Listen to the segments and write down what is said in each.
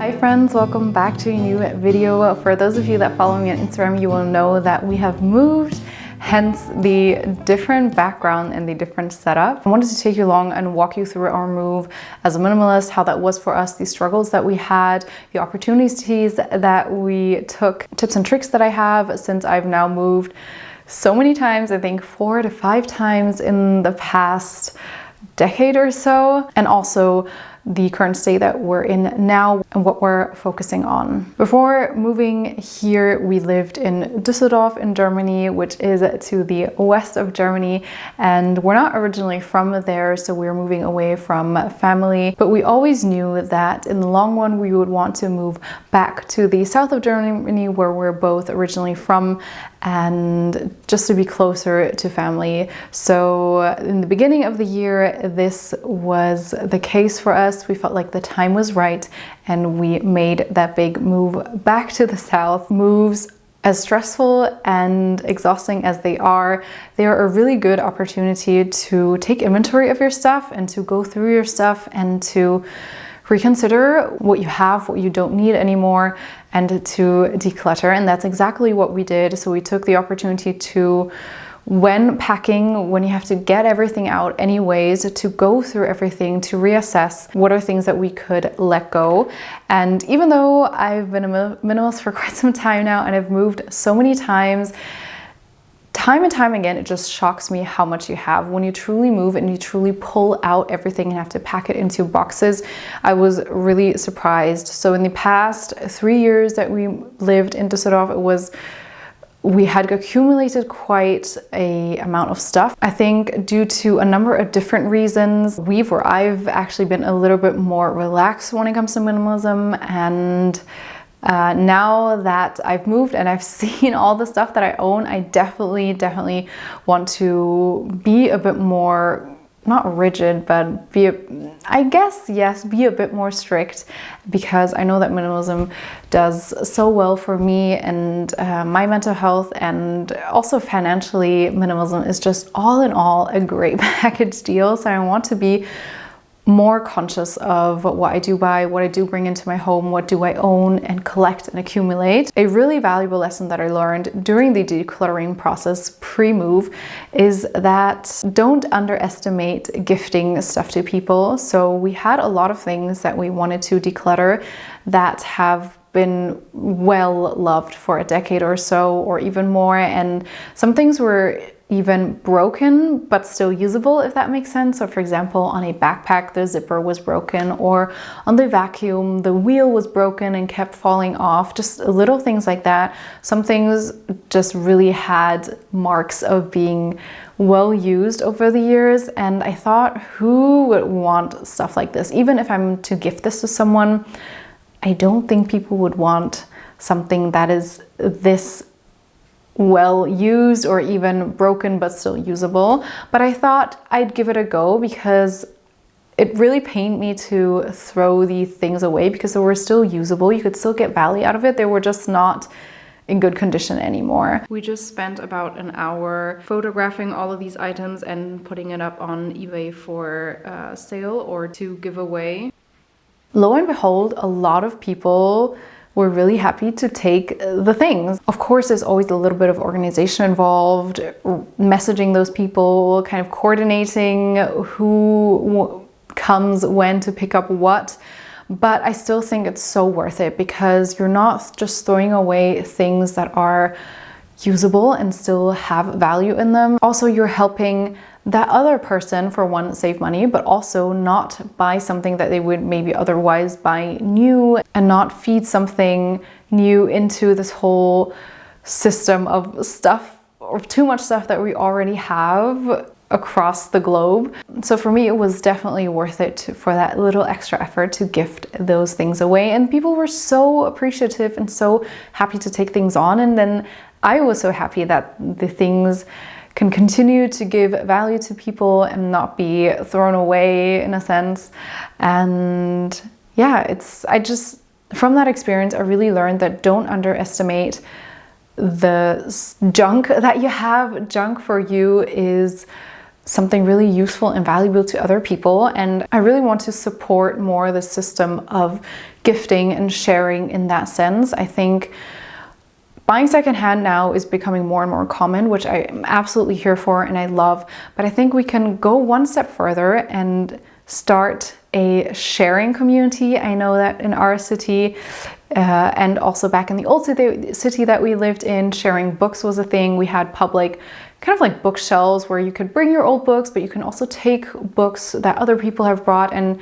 Hi friends, welcome back to a new video. For those of you that follow me on Instagram, you will know that we have moved, hence the different background and the different setup. I wanted to take you along and walk you through our move as a minimalist, how that was for us, the struggles that we had, the opportunities that we took, tips and tricks that I have since I've now moved so many times, I think 4 to 5 times in the past decade or so, and also the current state that we're in now and what we're focusing on. Before moving here, we lived in Düsseldorf in Germany, which is to the west of Germany, and we're not originally from there, so we're moving away from family, but we always knew that in the long run we would want to move back to the south of Germany where we're both originally from, and just to be closer to family. So in the beginning of the year, this was the case for us. We felt like the time was right and we made that big move back to the south. Moves, as stressful and exhausting as they are a really good opportunity to take inventory of your stuff and to go through your stuff and to reconsider what you have, what you don't need anymore, and to declutter. And that's exactly what we did. So we took the opportunity to, when packing, when you have to get everything out anyways, to go through everything, to reassess what are things that we could let go. And even though I've been a minimalist for quite some time now and I've moved so many times, time and time again, it just shocks me how much you have. When you truly move and you truly pull out everything and have to pack it into boxes, I was really surprised. So in the past 3 years that we lived in Düsseldorf, we had accumulated quite a amount of stuff. I think due to a number of different reasons, I've actually been a little bit more relaxed when it comes to minimalism, and now that I've moved and I've seen all the stuff that I own, I definitely want to be a bit more, not rigid, but be a bit more strict, because I know that minimalism does so well for me and my mental health, and also financially, minimalism is just all in all a great package deal. So I want to be more conscious of what I do buy, what I do bring into my home, what do I own and collect and accumulate. A really valuable lesson that I learned during the decluttering process pre-move is that don't underestimate gifting stuff to people. So we had a lot of things that we wanted to declutter that have been well loved for a decade or so, or even more, and some things were even broken but still usable, if that makes sense. So for example, on a backpack the zipper was broken, or on the vacuum the wheel was broken and kept falling off, just little things like that. Some things just really had marks of being well used over the years, and I thought, who would want stuff like this? Even if I'm to gift this to someone, I don't think people would want something that is this well used or even broken but still usable. But I thought I'd give it a go, because it really pained me to throw the things away, because they were still usable. You could still get value out of it. They were just not in good condition anymore. We just spent about an hour photographing all of these items and putting it up on eBay for sale or to give away. Lo and behold, a lot of people were really happy to take the things. Of course, there's always a little bit of organization involved, messaging those people, kind of coordinating who comes when to pick up what. But I still think it's so worth it, because you're not just throwing away things that are usable and still have value in them. Also, you're helping that other person, for one, save money, but also not buy something that they would maybe otherwise buy new, and not feed something new into this whole system of stuff, or too much stuff that we already have across the globe. So for me, it was definitely worth it for that little extra effort to gift those things away. And people were so appreciative and so happy to take things on. And then I was so happy that the things can continue to give value to people and not be thrown away in a sense. And yeah, from that experience, I really learned that don't underestimate the junk that you have. Junk for you is something really useful and valuable to other people. And I really want to support more the system of gifting and sharing in that sense. I think buying secondhand now is becoming more and more common, which I am absolutely here for and I love. But I think we can go one step further and start a sharing community. I know that in our city and also back in the old city that we lived in, sharing books was a thing. We had public kind of like bookshelves where you could bring your old books, but you can also take books that other people have brought, and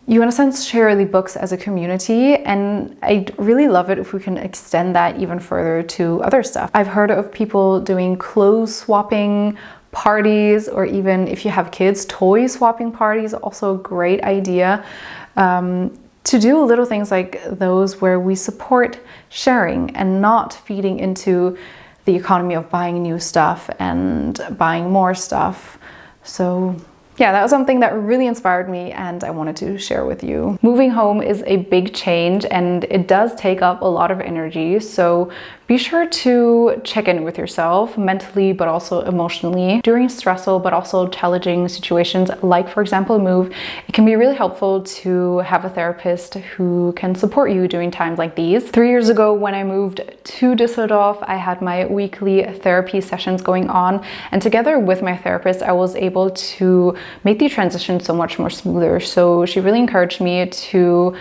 you in a sense share the books as a community. And I'd really love it if we can extend that even further to other stuff. I've heard of people doing clothes swapping parties, or even if you have kids, toy swapping parties, also a great idea. To do little things like those where we support sharing and not feeding into the economy of buying new stuff and buying more stuff. So yeah, that was something that really inspired me and I wanted to share with you. Moving home is a big change and it does take up a lot of energy. So be sure to check in with yourself mentally, but also emotionally. During stressful, but also challenging situations, like for example, a move, it can be really helpful to have a therapist who can support you during times like these. 3 years ago, when I moved to Düsseldorf, I had my weekly therapy sessions going on. And together with my therapist, I was able to make the transition so much more smoother. So she really encouraged me to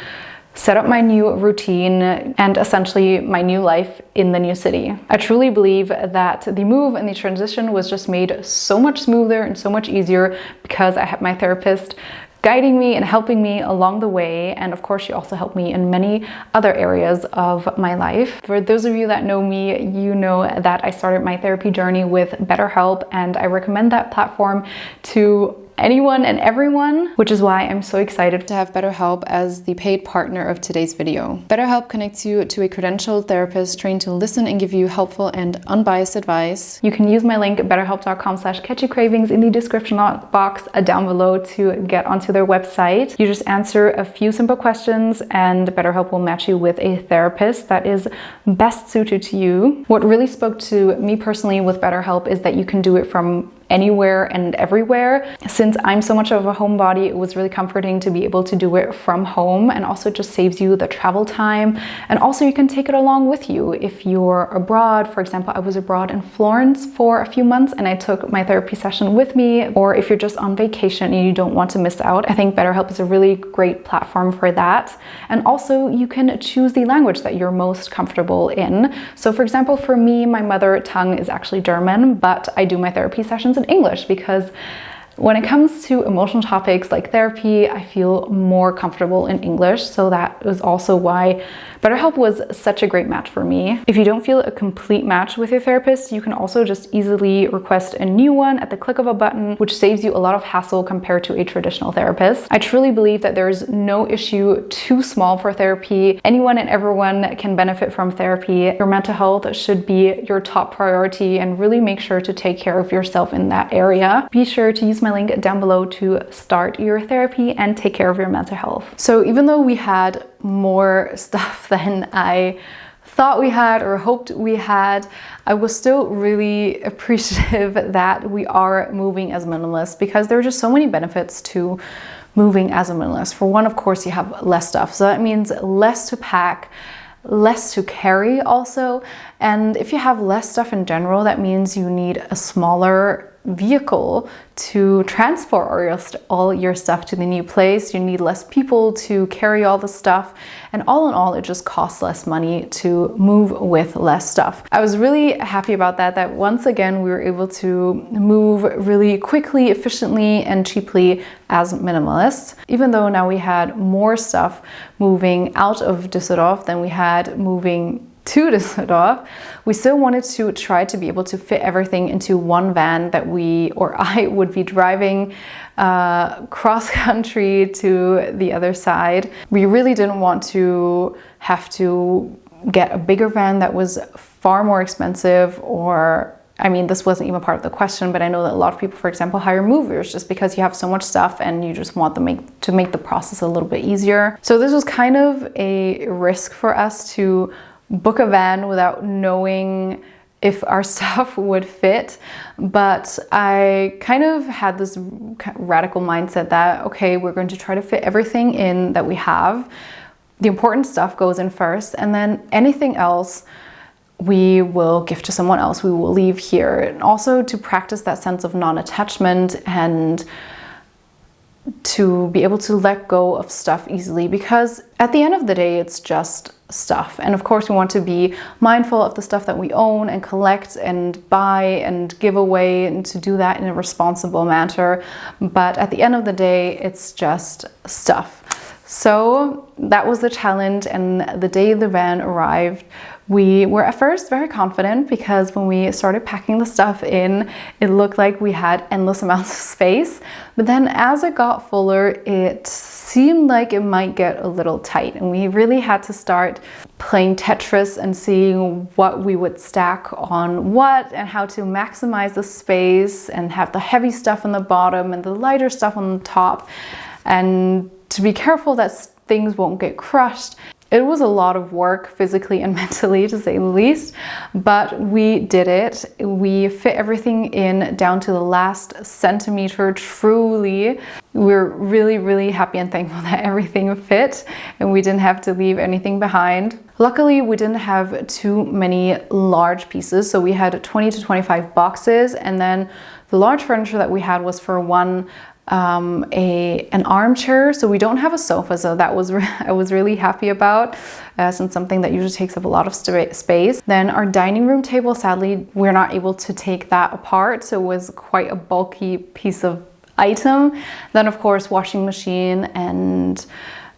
set up my new routine and essentially my new life in the new city. I truly believe that the move and the transition was just made so much smoother and so much easier because I had my therapist guiding me and helping me along the way. And of course, she also helped me in many other areas of my life. For those of you that know me, you know that I started my therapy journey with BetterHelp, and I recommend that platform to anyone and everyone, which is why I'm so excited to have BetterHelp as the paid partner of today's video. BetterHelp connects you to a credentialed therapist trained to listen and give you helpful and unbiased advice. You can use my link betterhelp.com/catchycravings in the description box down below to get onto their website. You just answer a few simple questions and BetterHelp will match you with a therapist that is best suited to you. What really spoke to me personally with BetterHelp is that you can do it from anywhere and everywhere. Since I'm so much of a homebody, it was really comforting to be able to do it from home, and also just saves you the travel time. And also you can take it along with you if you're abroad. For example, I was abroad in Florence for a few months and I took my therapy session with me, or if you're just on vacation and you don't want to miss out, I think BetterHelp is a really great platform for that. And also you can choose the language that you're most comfortable in. So for example, for me, my mother tongue is actually German, but I do my therapy sessions in English because when it comes to emotional topics like therapy, I feel more comfortable in English. So that is also why BetterHelp was such a great match for me. If you don't feel a complete match with your therapist, you can also just easily request a new one at the click of a button, which saves you a lot of hassle compared to a traditional therapist. I truly believe that there's no issue too small for therapy. Anyone and everyone can benefit from therapy. Your mental health should be your top priority, and really make sure to take care of yourself in that area. Be sure to use my link down below to start your therapy and take care of your mental health. So even though we had more stuff than I thought we had or hoped we had, I was still really appreciative that we are moving as minimalists, because there are just so many benefits to moving as a minimalist. For one, of course, you have less stuff. So that means less to pack, less to carry also. And if you have less stuff in general, that means you need a smaller vehicle to transport all your stuff to the new place. You need less people to carry all the stuff. And all in all, it just costs less money to move with less stuff. I was really happy about that once again, we were able to move really quickly, efficiently, and cheaply as minimalists. Even though now we had more stuff moving out of Düsseldorf than we had moving to Düsseldorf, we still wanted to try to be able to fit everything into one van that I would be driving cross country to the other side. We really didn't want to have to get a bigger van that was far more expensive, or I mean, this wasn't even part of the question, but I know that a lot of people, for example, hire movers just because you have so much stuff and you just want to make the process a little bit easier. So this was kind of a risk for us to book a van without knowing if our stuff would fit. But I kind of had this radical mindset that, okay, we're going to try to fit everything in that we have. The important stuff goes in first, and then anything else we will give to someone else, we will leave here. And also to practice that sense of non-attachment and to be able to let go of stuff easily, because at the end of the day, it's just stuff. And of course, we want to be mindful of the stuff that we own and collect and buy and give away, and to do that in a responsible manner. But at the end of the day, it's just stuff. So that was the challenge, and the day the van arrived, we were at first very confident, because when we started packing the stuff in, it looked like we had endless amounts of space. But then as it got fuller, it seemed like it might get a little tight, and we really had to start playing Tetris and seeing what we would stack on what and how to maximize the space and have the heavy stuff on the bottom and the lighter stuff on the top, and to be careful that things won't get crushed. It was a lot of work, physically and mentally, to say the least, but we did it. We fit everything in down to the last centimeter, truly. We're really, really happy and thankful that everything fit and we didn't have to leave anything behind. Luckily, we didn't have too many large pieces, so we had 20 to 25 boxes, and then the large furniture that we had was for an armchair, so we don't have a sofa, so that was I was really happy about, since something that usually takes up a lot of space. Then our dining room table, sadly we're not able to take that apart, so it was quite a bulky piece of item. Then of course washing machine and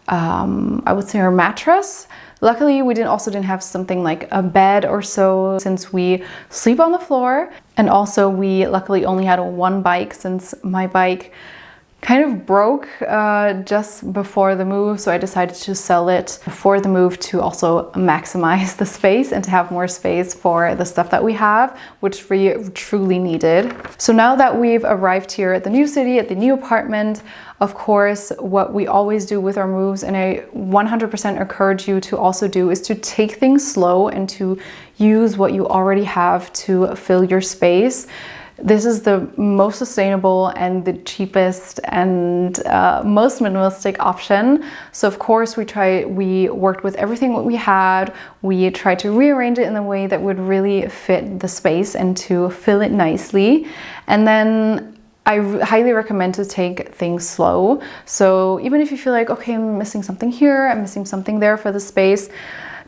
I would say our mattress. Luckily, we also didn't have something like a bed or so, since we sleep on the floor. And also we luckily only had one bike, since my bike kind of broke just before the move, so I decided to sell it before the move to also maximize the space and to have more space for the stuff that we have, which we truly needed. So now that we've arrived here at the new city, at the new apartment, of course, what we always do with our moves, and I 100% encourage you to also do, is to take things slow and to use what you already have to fill your space. This is the most sustainable and the cheapest and most minimalistic option. So of course we worked with everything what we had. We tried to rearrange it in a way that would really fit the space and to fill it nicely. And then I highly recommend to take things slow. So even if you feel like, okay, I'm missing something here, I'm missing something there for the space,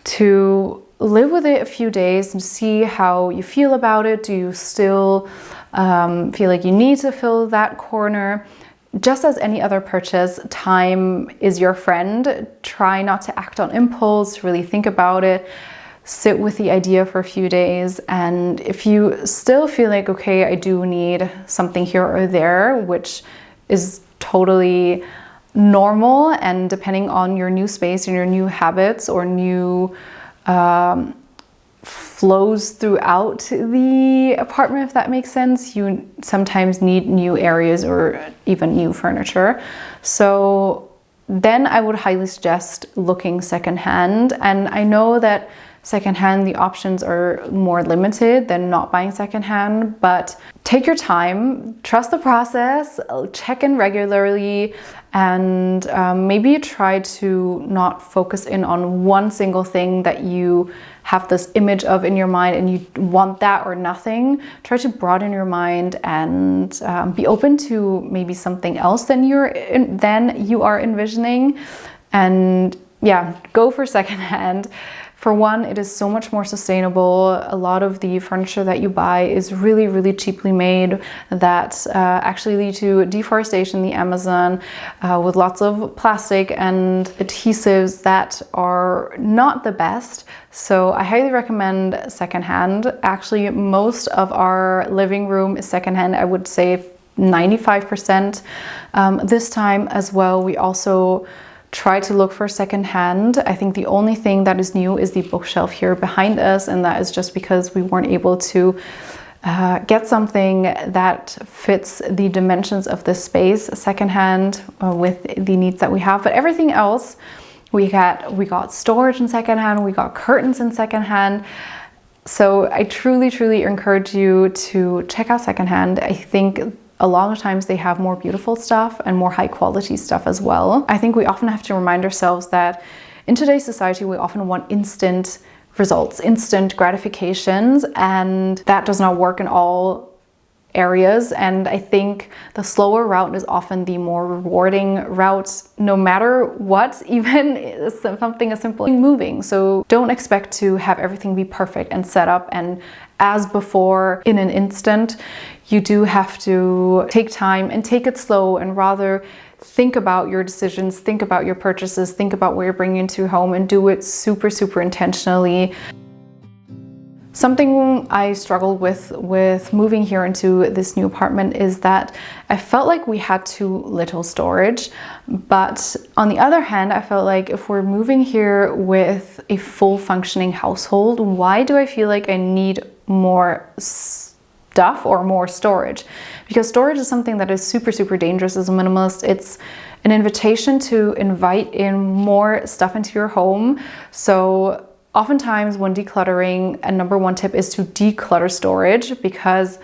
to live with it a few days and see how you feel about it. Do you still feel like you need to fill that corner? Just as any other purchase, time is your friend. Try not to act on impulse, really think about it, sit with the idea for a few days. And if you still feel like, okay, I do need something here or there, which is totally normal, and depending on your new space and your new habits or new flows throughout the apartment, if that makes sense, you sometimes need new areas or even new furniture. So then I would highly suggest looking secondhand. And I know that secondhand, the options are more limited than not buying secondhand, but take your time, trust the process, check in regularly, and maybe try to not focus in on one single thing that you have this image of in your mind and you want that or nothing. Try to broaden your mind and be open to maybe something else than you are envisioning. And yeah, go for secondhand. For one, it is so much more sustainable. A lot of the furniture that you buy is really, really cheaply made that actually lead to deforestation in the Amazon with lots of plastic and adhesives that are not the best. So I highly recommend secondhand. Actually, most of our living room is secondhand. I would say 95%. This time as well, we also try to look for secondhand. I think the only thing that is new is the bookshelf here behind us, and that is just because we weren't able to get something that fits the dimensions of this space secondhand with the needs that we have. But everything else, we got storage in secondhand, we got curtains in secondhand. So I truly encourage you to check out secondhand. I think a lot of times they have more beautiful stuff and more high quality stuff as well. I think we often have to remind ourselves that in today's society, we often want instant results, instant gratifications, and that does not work in all areas. And I think the slower route is often the more rewarding route, no matter what, even something as simple as moving. So don't expect to have everything be perfect and set up and as before in an instant. You do have to take time and take it slow, and rather think about your decisions, think about your purchases, think about what you're bringing into your home, and do it super intentionally. Something I struggled with moving here into this new apartment is that I felt like we had too little storage. But on the other hand, I felt like if we're moving here with a full functioning household, why do I feel like I need more stuff or more storage? Because storage is something that is super dangerous as a minimalist. It's an invitation to invite in more stuff into your home. So oftentimes when decluttering, a number one tip is to declutter storage, because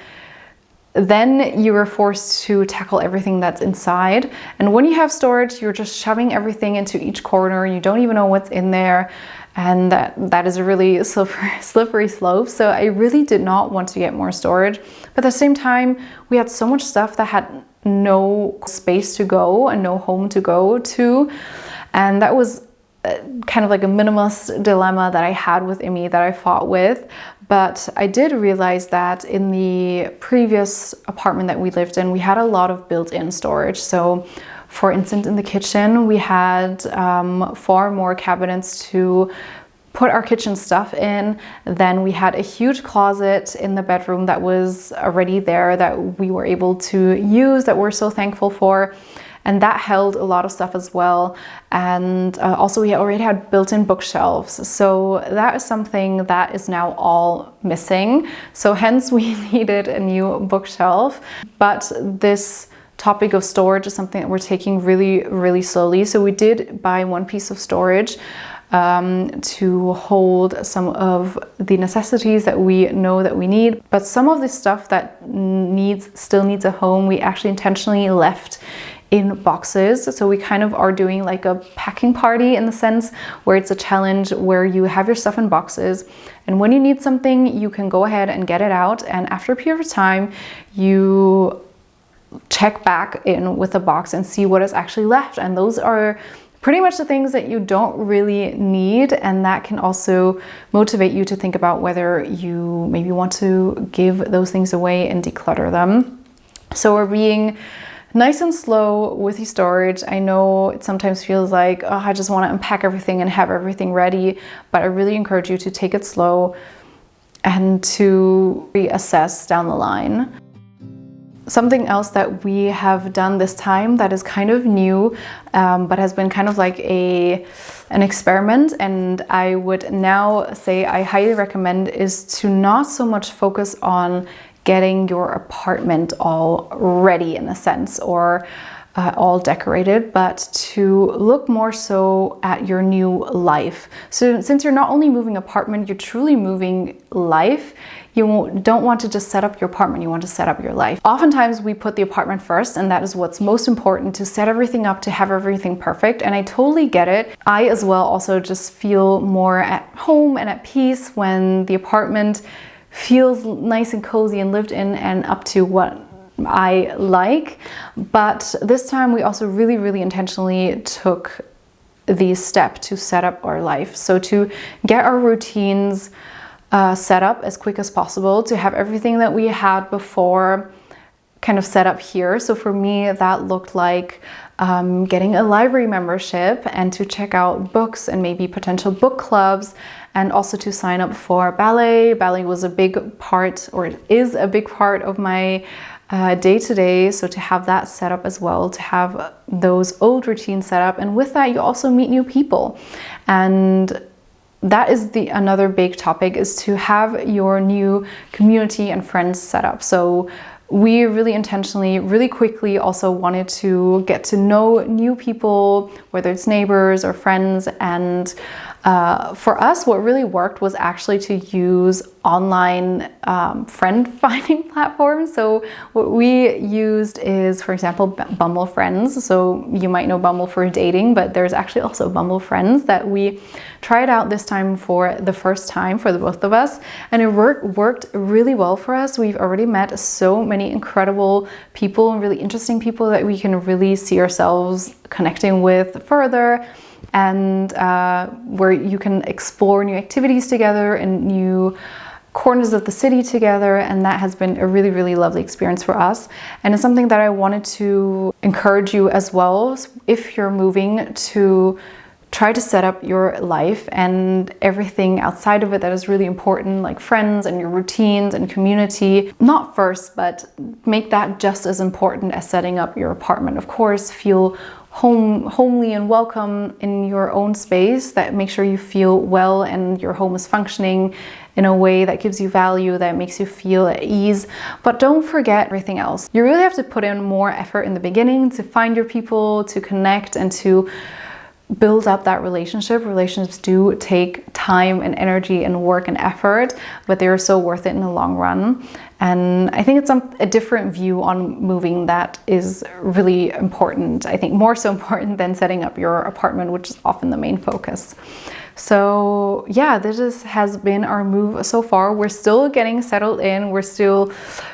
then you are forced to tackle everything that's inside. And when you have storage, you're just shoving everything into each corner. You don't even know what's in there. And that is a really slippery slope. So I really did not want to get more storage. But at the same time, we had so much stuff that had no space to go and no home to go to. And that was kind of like a minimalist dilemma that I had with Emmy, that I fought with. But I did realize that in the previous apartment that we lived in, we had a lot of built-in storage. So for instance, in the kitchen, we had far more cabinets to put our kitchen stuff in. Then we had a huge closet in the bedroom that was already there that we were able to use, that we're so thankful for. And that held a lot of stuff as well. And also we already had built-in bookshelves. So that is something that is now all missing. So hence we needed a new bookshelf. But this topic of storage is something that we're taking really slowly. So we did buy one piece of storage to hold some of the necessities that we know that we need. But some of the stuff that still needs a home, we actually intentionally left in boxes. So we kind of are doing like a packing party, in the sense where it's a challenge where you have your stuff in boxes, and when you need something, you can go ahead and get it out, and after a period of time, you check back in with the box and see what is actually left. And those are pretty much the things that you don't really need, and that can also motivate you to think about whether you maybe want to give those things away and declutter them. So we're being nice and slow with the storage. I know it sometimes feels like, oh, I just want to unpack everything and have everything ready, but I really encourage you to take it slow and to reassess down the line. Something else that we have done this time that is kind of new, but has been kind of like an experiment, and I would now say I highly recommend, is to not so much focus on getting your apartment all ready in a sense, or all decorated, but to look more so at your new life. So since you're not only moving apartment, you're truly moving life. You don't want to just set up your apartment, you want to set up your life. Oftentimes we put the apartment first, and that is what's most important, to set everything up, to have everything perfect. And I totally get it. I as well also just feel more at home and at peace when the apartment feels nice and cozy and lived in and up to what I like. But this time we also really intentionally took the step to set up our life. So to get our routines set up as quick as possible, to have everything that we had before kind of set up here. So for me, that looked like getting a library membership and to check out books and maybe potential book clubs, and also to sign up for ballet. Ballet was a big part, or it is a big part of my day-to-day. So to have that set up as well, to have those old routines set up. And with that, you also meet new people. And that is another big topic, is to have your new community and friends set up. So we really intentionally, really quickly also wanted to get to know new people, whether it's neighbors or friends. And For us, what really worked was actually to use online friend finding platforms. So what we used is, for example, Bumble Friends. So you might know Bumble for dating, but there's actually also Bumble Friends that we tried out this time for the first time for the both of us, and it worked really well for us. We've already met so many incredible people and really interesting people that we can really see ourselves connecting with further, and where you can explore new activities together and new corners of the city together, and that has been a really, really lovely experience for us. And it's something that I wanted to encourage you as well, if you're moving, to try to set up your life and everything outside of it that is really important, like friends and your routines and community, not first, but make that just as important as setting up your apartment. Of course, feel homely and welcome in your own space, that makes sure you feel well and your home is functioning in a way that gives you value, that makes you feel at ease. But don't forget everything else. You really have to put in more effort in the beginning to find your people, to connect, and to build up that relationship. Relationships do take time and energy and work and effort, but they're so worth it in the long run. And I think it's a different view on moving that is really important. I think more so important than setting up your apartment, which is often the main focus. So yeah, this has been our move so far. We're still getting settled in. We're still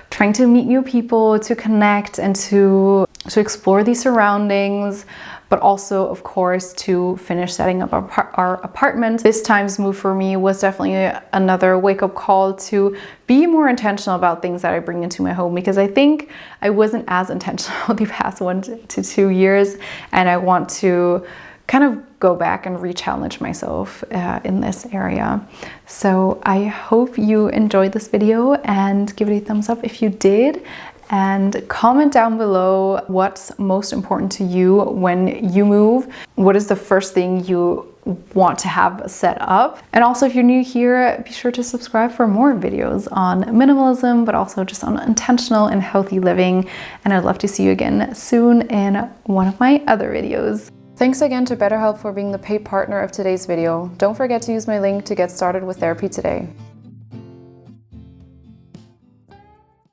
trying to meet new people, to connect, and to explore these surroundings, but also, of course, to finish setting up our apartment. This time's move for me was definitely another wake-up call to be more intentional about things that I bring into my home, because I think I wasn't as intentional the past 1 to 2 years, and I want to kind of go back and re-challenge myself in this area. So I hope you enjoyed this video, and give it a thumbs up if you did. And comment down below what's most important to you when you move. What is the first thing you want to have set up? And also, if you're new here, be sure to subscribe for more videos on minimalism, but also just on intentional and healthy living. And I'd love to see you again soon in one of my other videos. Thanks again to BetterHelp for being the paid partner of today's video. Don't forget to use my link to get started with therapy today.